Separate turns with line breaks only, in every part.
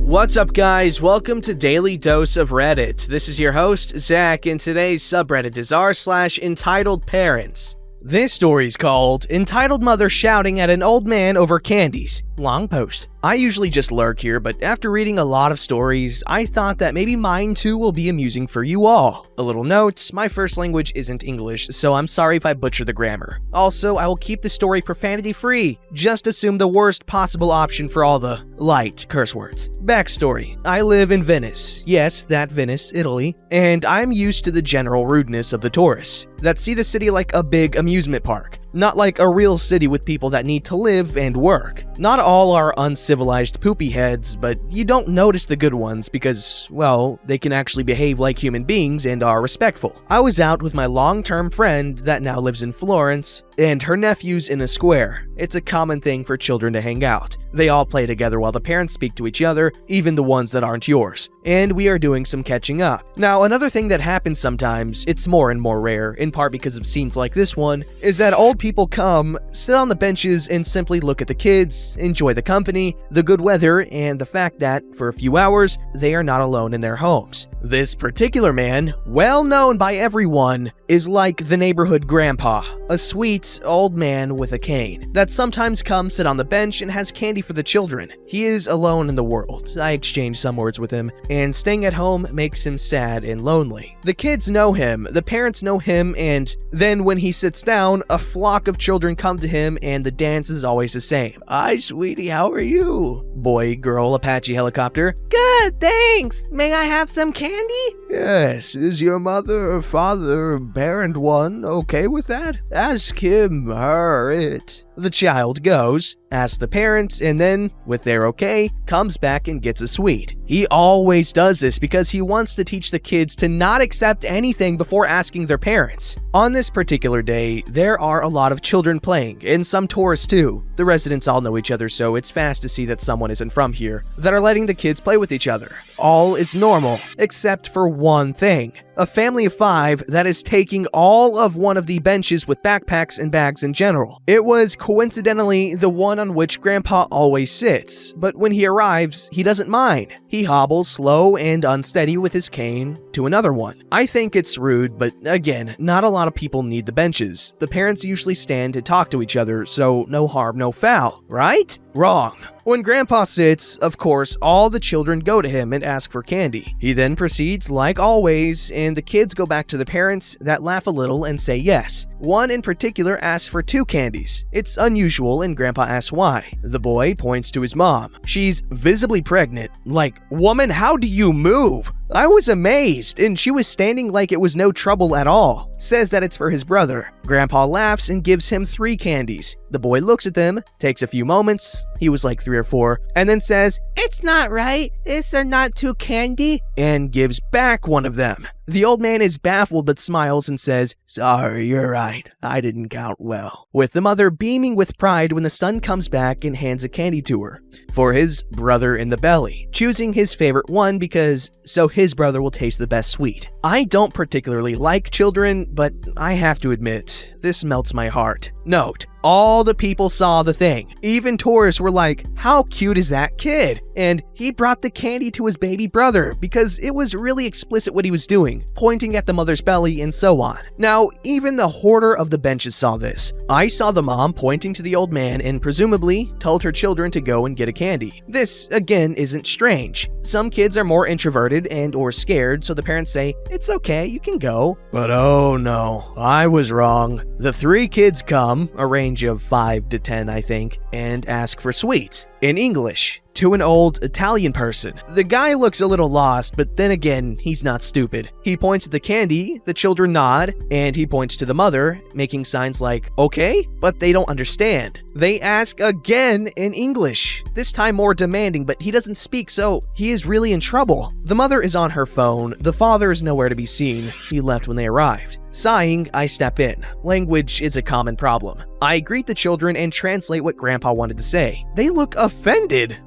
What's up, guys? Welcome to Daily Dose of Reddit. This is your host, Zach, and today's subreddit is r/EntitledParents. This story's called Entitled Mother Shouting at an Old Man Over Candies. Long post. I usually just lurk here, but after reading a lot of stories, I thought that maybe mine too will be amusing for you all. A little note, my first language isn't English, so I'm sorry if I butcher the grammar. Also, I will keep the story profanity-free. Just assume the worst possible option for all the light curse words. Backstory. I live in Venice. Yes, that Venice, Italy. And I'm used to the general rudeness of the tourists that see the city like a big amusement park. Not like a real city with people that need to live and work. Not all are uncivilized poopy heads, but you don't notice the good ones because, well, they can actually behave like human beings and are respectful. I was out with my long-term friend that now lives in Florence, and her nephew's in a square. It's a common thing for children to hang out. They all play together while the parents speak to each other, even the ones that aren't yours. And we are doing some catching up. Now, another thing that happens sometimes, it's more and more rare, in part because of scenes like this one, is that old people come, sit on the benches, and simply look at the kids, enjoy the company, the good weather, and the fact that, for a few hours, they are not alone in their homes. This particular man, well known by everyone, is like the neighborhood grandpa, a sweet old man with a cane that sometimes comes sit on the bench and has candy for the children. He is alone in the world. I exchanged some words with him, and staying at home makes him sad and lonely. The kids know him, the parents know him, and then when he sits down, a flock of children come to him and the dance is always the same. Hi, sweetie, how are you? Boy, girl, Apache helicopter. Good, thanks. May I have some candy? Yes, is your mother or father, parent one, okay with that? Ask him, her, it. The child goes, asks the parents, and then, with their okay, comes back and gets a sweet. He always does this because he wants to teach the kids to not accept anything before asking their parents. On this particular day, there are a lot of children playing, and some tourists too. The residents all know each other, so it's fast to see that someone isn't from here, that are letting the kids play with each other. All is normal, except for one thing. A family of 5 that is taking all of one of the benches with backpacks and bags in general. It was coincidentally the one on which Grandpa always sits, but when he arrives, he doesn't mind. He hobbles slow and unsteady with his cane to another one. I think it's rude, but again, not a lot of people need the benches. The parents usually stand and talk to each other, so no harm, no foul, right? Wrong. When Grandpa sits, of course, all the children go to him and ask for candy. He then proceeds like always, and the kids go back to the parents that laugh a little and say yes. One in particular asks for 2 candies. It's unusual, and Grandpa asks why. The boy points to his mom. She's visibly pregnant. Like, woman, how do you move? I was amazed, and she was standing like it was no trouble at all. Says that it's for his brother. Grandpa laughs and gives him 3 candies. The boy looks at them, takes a few moments, he was like 3 or 4, and then says, "It's not right, is there not 2 candy?" and gives back one of them. The old man is baffled but smiles and says, "Sorry, you're right, I didn't count well," with the mother beaming with pride when the son comes back and hands a candy to her for his brother in the belly, choosing his favorite one because so his brother will taste the best sweet. I don't particularly like children, but I have to admit, this melts my heart. Note, all the people saw the thing. Even tourists were like, how cute is that kid? And he brought the candy to his baby brother because it was really explicit what he was doing, pointing at the mother's belly and so on. Now, even the hoarder of the benches saw this. I saw the mom pointing to the old man and presumably told her children to go and get a candy. This, again, isn't strange. Some kids are more introverted and or scared, so the parents say, it's okay, you can go. But oh no, I was wrong. The 3 kids come, a range of 5 to 10 I think, and ask for sweets. In English, to an old Italian person. The guy looks a little lost, but then again, he's not stupid. He points at the candy, the children nod, and he points to the mother, making signs like, okay, but they don't understand. They ask again in English, this time more demanding, but he doesn't speak, so he is really in trouble. The mother is on her phone, the father is nowhere to be seen. He left when they arrived. Sighing, I step in. Language is a common problem. I greet the children and translate what Grandpa wanted to say. They look offended,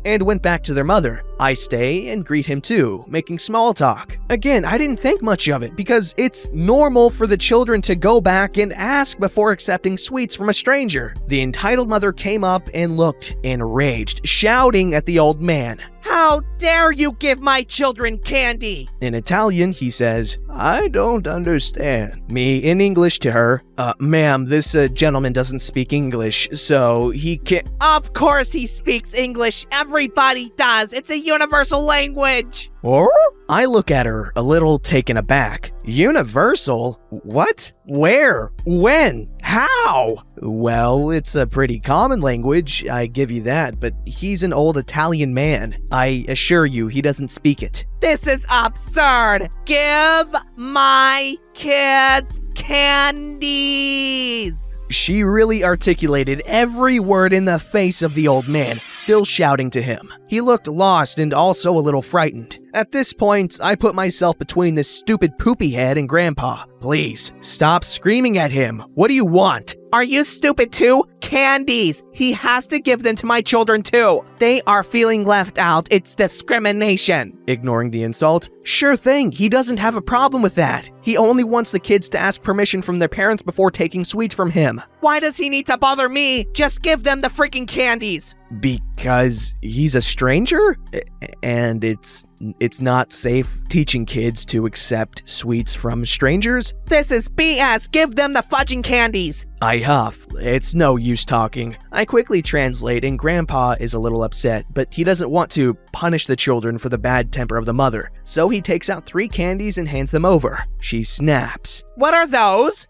and went back to their mother. I stay and greet him too, making small talk. Again, I didn't think much of it because it's normal for the children to go back and ask before accepting sweets from a stranger. The entitled mother came up and looked enraged, shouting at the old man.
How dare you give my children candy?
In Italian, he says, I don't understand. Me in English to her, ma'am, this gentleman doesn't speak English, so he can't.
Of course he speaks English. Everybody does. It's a universal language.
Or? I look at her, a little taken aback. Universal? What? Where? When? How? Well, it's a pretty common language, I give you that, but he's an old Italian man. I assure you, he doesn't speak it.
This is absurd. Give my kids candies.
She really articulated every word in the face of the old man, still shouting to him. He looked lost and also a little frightened. At this point, I put myself between this stupid poopy head and Grandpa. Please, stop screaming at him. What do you want?
Are you stupid too? Candies. He has to give them to my children too. They are feeling left out. It's discrimination.
Ignoring the insult, sure thing, he doesn't have a problem with that. He only wants the kids to ask permission from their parents before taking sweets from him.
Why does he need to bother me? Just give them the freaking candies.
Because he's a stranger? And it's not safe teaching kids to accept sweets from strangers?
This is BS. Give them the fudging candies.
I huff. It's no use talking. I quickly translate and Grandpa is a little upset, but he doesn't want to punish the children for the bad temper of the mother. So he takes out 3 candies and hands them over. She snaps.
What are those?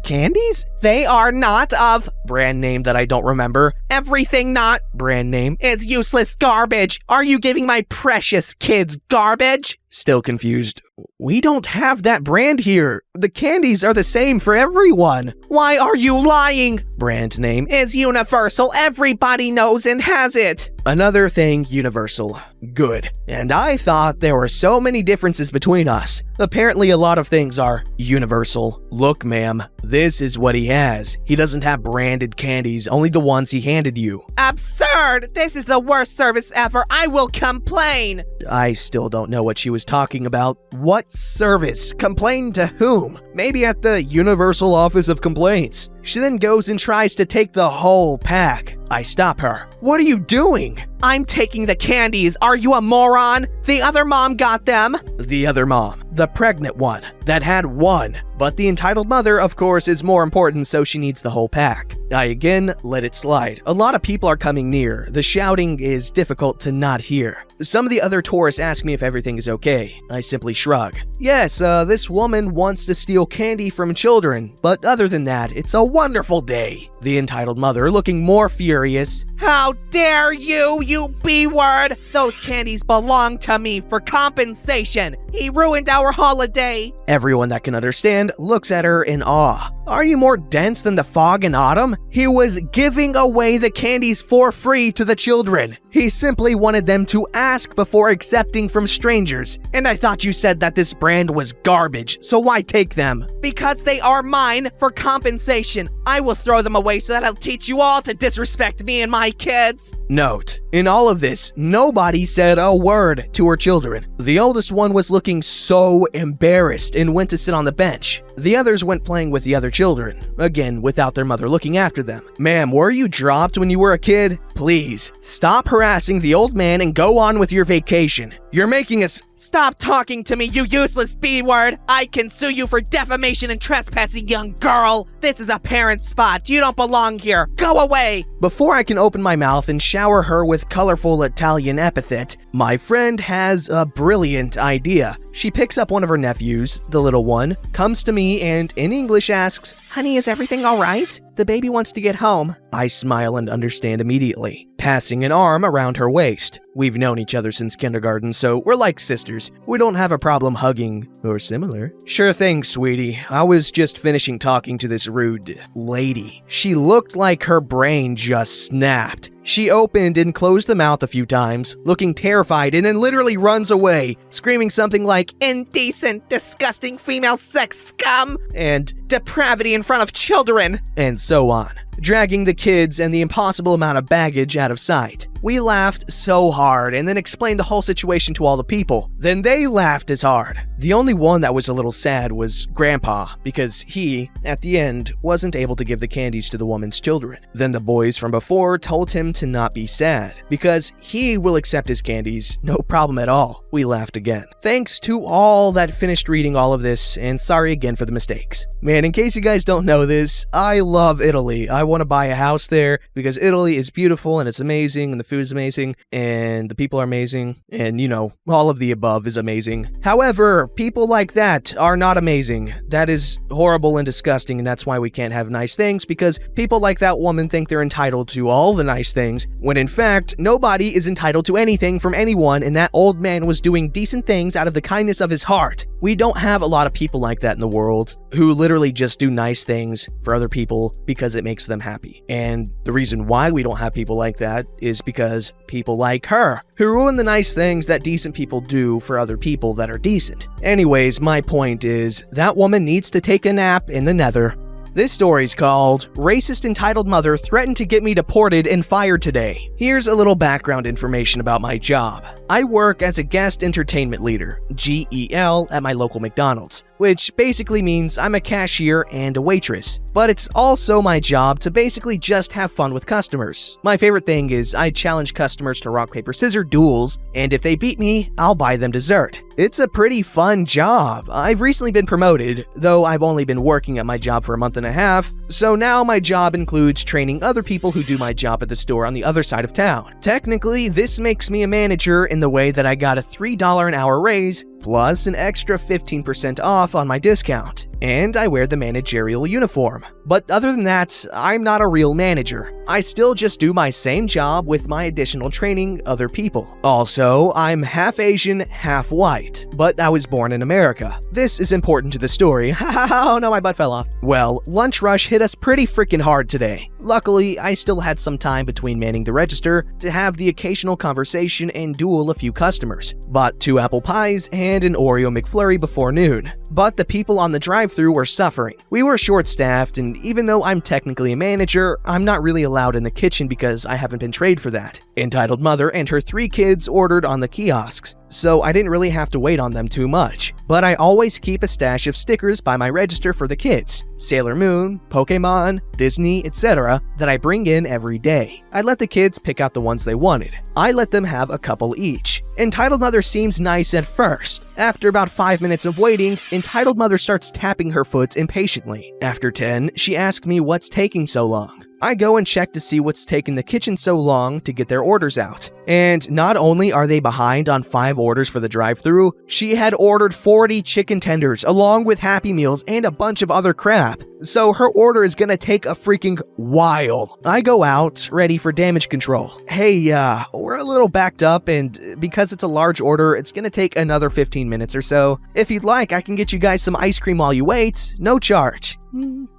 Candies?
They are not of
brand name that I don't remember.
Everything not
brand name
is useless garbage. Are you giving my precious kids garbage?
Still confused. We don't have that brand here. The candies are the same for everyone.
Why are you lying?
Brand name
is universal. Everybody knows and has it.
Another thing, universal. Good. And I thought there were so many differences between us. Apparently a lot of things are universal. Look, ma'am, this is what he has. He doesn't have branded candies, only the ones he handed you.
Absurd! This is the worst service ever. I will complain.
I still don't know what she was talking about. What service? Complain to whom? Maybe at the Universal Office of Complaints. She then goes and tries to take the whole pack. I stop her. What are you doing?
I'm taking the candies. Are you a moron? The other mom got them.
The other mom. The pregnant one. That had 1. But the entitled mother, of course, is more important, so she needs the whole pack. I again let it slide. A lot of people are coming near. The shouting is difficult to not hear. Some of the other tourists ask me if everything is okay. I simply shrug. Yes, this woman wants to steal candy from children, but other than that, it's a wonderful day. The entitled mother, looking more furious.
How dare you, you B-word! Those candies belong to me for compensation. He ruined our holiday.
Everyone that can understand looks at her in awe. Are you more dense than the fog in autumn? He was giving away the candies for free to the children. He simply wanted them to ask before accepting from strangers. And I thought you said that this brand was garbage, so why take them?
Because they are mine for compensation. I will throw them away so that I'll teach you all to disrespect me and my kids.
Note, in all of this, nobody said a word to her children. The oldest one was looking so embarrassed and went to sit on the bench. The others went playing with the other children, again without their mother looking after them. Ma'am, were you dropped when you were a kid? Please, stop harassing the old man and go on with your vacation. You're making us—
Stop talking to me, you useless B-word! I can sue you for defamation and trespassing, young girl! This is a parent spot. You don't belong here. Go away!
Before I can open my mouth and shower her with colorful Italian epithet, my friend has a brilliant idea. She picks up one of her nephews, the little one, comes to me and in English asks,
Honey, is everything all right? The baby wants to get home.
I smile and understand immediately, passing an arm around her waist. We've known each other since kindergarten, so we're like sisters. We don't have a problem hugging, or similar. Sure thing, sweetie. I was just finishing talking to this rude lady. She looked like her brain just snapped. She opened and closed the mouth a few times, looking terrified, and then literally runs away, screaming something like,
indecent, disgusting female sex scum,
and
depravity in front of children,
and so on. dragging the kids and the impossible amount of baggage out of sight. We laughed so hard and then explained the whole situation to all the people. Then they laughed as hard. The only one that was a little sad was Grandpa, because he, at the end, wasn't able to give the candies to the woman's children. Then the boys from before told him to not be sad, because he will accept his candies, no problem at all. We laughed again. Thanks to all that finished reading all of this, and sorry again for the mistakes. Man, in case you guys don't know this, I love Italy. I want to buy a house there because Italy is beautiful and it's amazing and the food is amazing and the people are amazing and, you know, all of the above is amazing. However, people like that are not amazing. That is horrible and disgusting, and that's why we can't have nice things, because people like that woman think they're entitled to all the nice things, when in fact, nobody is entitled to anything from anyone, and that old man was doing decent things out of the kindness of his heart. We don't have a lot of people like that in the world, who literally just do nice things for other people because it makes them happy. And the reason why we don't have people like that is because people like her, who ruin the nice things that decent people do for other people that are decent. Anyways, my point is, that woman needs to take a nap in the nether. This story's called Racist Entitled Mother Threatened to Get Me Deported and Fired Today. Here's a little background information about my job. I work as a guest entertainment leader, GEL, at my local McDonald's, which basically means I'm a cashier and a waitress. But it's also my job to basically just have fun with customers. My favorite thing is I challenge customers to rock, paper, scissors duels, and if they beat me, I'll buy them dessert. It's a pretty fun job. I've recently been promoted, though I've only been working at my job for a month and a half, so now my job includes training other people who do my job at the store on the other side of town. Technically, this makes me a manager in the way that I got a $3 an hour raise, plus an extra 15% off on my discount. And I wear the managerial uniform. But other than that, I'm not a real manager. I still just do my same job with my additional training other people. Also, I'm half Asian, half white, but I was born in America. This is important to the story. Oh no, my butt fell off. Well, lunch rush hit us pretty freaking hard today. Luckily, I still had some time between manning the register to have the occasional conversation and duel a few customers. Bought 2 apple pies and an Oreo McFlurry before noon. But the people on the drive-thru were suffering. We were short-staffed, and even though I'm technically a manager, I'm not really allowed in the kitchen because I haven't been trained for that. Entitled Mother and her 3 kids ordered on the kiosks, so I didn't really have to wait on them too much. But I always keep a stash of stickers by my register for the kids, Sailor Moon, Pokemon, Disney, etc., that I bring in every day. I let the kids pick out the ones they wanted. I let them have a couple each. Entitled Mother seems nice at first. After about 5 minutes of waiting, Entitled Mother starts tapping her foot impatiently. After 10, she asks me what's taking so long. I go and check to see what's taking the kitchen so long to get their orders out. And not only are they behind on 5 orders for the drive-thru, she had ordered 40 chicken tenders along with Happy Meals and a bunch of other crap. So her order is gonna take a freaking while. I go out, ready for damage control. Hey, we're a little backed up, and because it's a large order, it's gonna take another 15 minutes or so. If you'd like, I can get you guys some ice cream while you wait. No charge.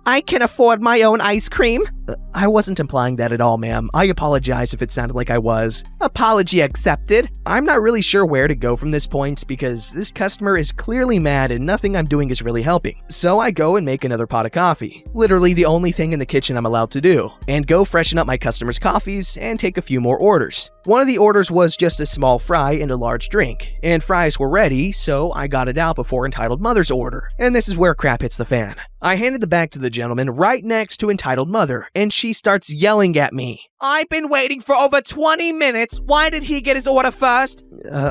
I can afford my own ice cream.
I wasn't implying that at all, ma'am. I apologize if it sounded like I was.
Apology accepted.
I'm not really sure where to go from this point because this customer is clearly mad and nothing I'm doing is really helping. So I go and make another pot of coffee. Literally the only thing in the kitchen I'm allowed to do. And go freshen up my customers' coffees and take a few more orders. One of the orders was just a small fry and a large drink. And fries were ready, so I got it out before Entitled Mother's order. And this is where crap hits the fan. I handed the bag to the gentleman right next to Entitled Mother, and she starts yelling at me.
I've been waiting for over 20 minutes. Why did he get his order first?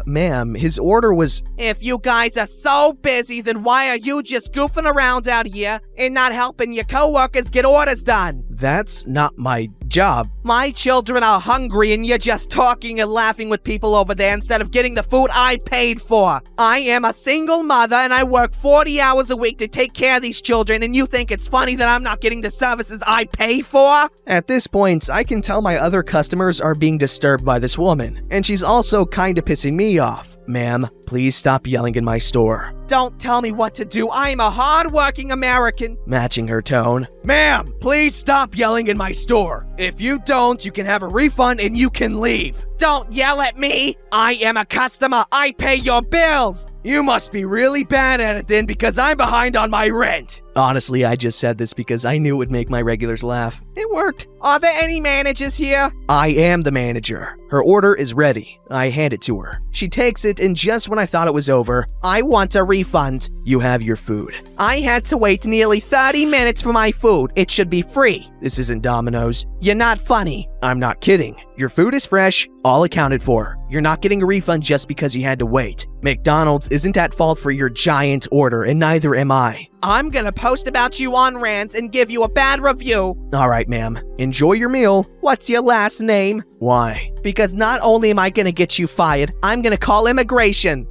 Ma'am, his order was...
If you guys are so busy, then why are you just goofing around out here and not helping your coworkers get orders done?
That's not my job.
My children are hungry and you're just talking and laughing with people over there instead of getting the food I paid for. I am a single mother and I work 40 hours a week to take care of these children, and you think it's funny that I'm not getting the services I pay for?
At this point, I can tell my other customers are being disturbed by this woman, and she's also kinda pissing me off. Ma'am, please stop yelling in my store.
Don't tell me what to do. I'm a hard-working American.
Matching her tone. Ma'am, please stop yelling in my store. If you don't, you can have a refund and you can leave.
Don't yell at me. I am a customer. I pay your bills.
You must be really bad at it then, because I'm behind on my rent. Honestly, I just said this because I knew it would make my regulars laugh. It worked.
Are there any managers here?
I am the manager. Her order is ready. I hand it to her. She takes it, and just when I thought it was over,
I want a refund.
You have your food.
I had to wait nearly 30 minutes for my food. It should be free.
This isn't Domino's.
You're not funny.
I'm not kidding. Your food is fresh, all accounted for. You're not getting a refund just because you had to wait. McDonald's isn't at fault for your giant order, and neither am I.
I'm gonna post about you on Rants and give you a bad review.
All right, ma'am. Enjoy your meal.
What's your last name?
Why?
Because not only am I gonna get you fired, I'm gonna call immigration.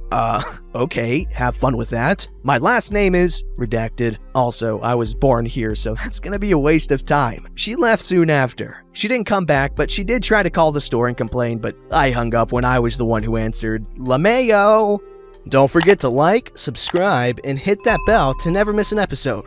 Okay, have fun with that. My last name is redacted. Also, I was born here, so that's gonna be a waste of time. She left soon after. She didn't come back, but she did try to call the store and complain, but I hung up when I was the one who answered. LaMayo! Don't forget to like, subscribe, and hit that bell to never miss an episode.